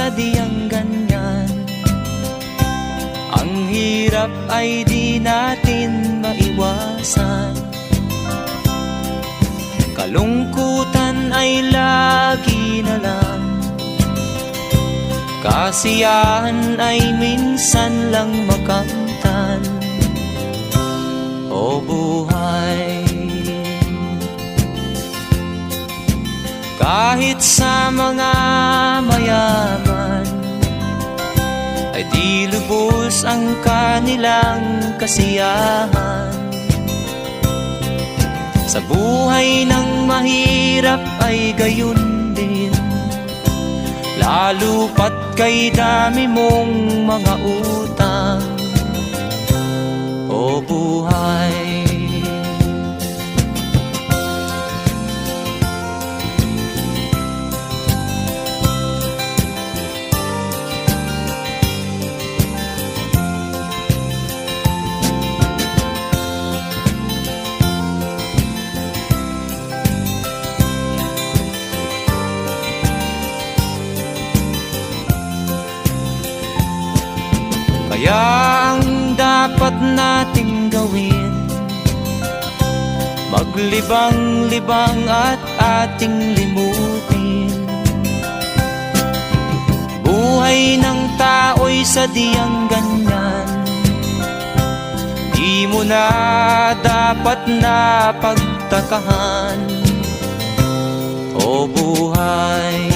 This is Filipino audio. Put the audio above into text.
sadyang ganyan. Ang hirap ay di natin maiwasan, kalungkutan ay lagi na lang, kasiyahan ay minsan lang makamtan. O buhay, kahit sa mga mayaman ay di lubos ang kanilang kasiyahan. Sa buhay ng mahirap ay gayon din, lalo pat kay dami mong mga utang. O buhay, kaya ang dapat nating gawin, maglibang-libang at ating limutin. Buhay ng tao'y sadyang ganyan, di mo na dapat na pagtakahan. O buhay,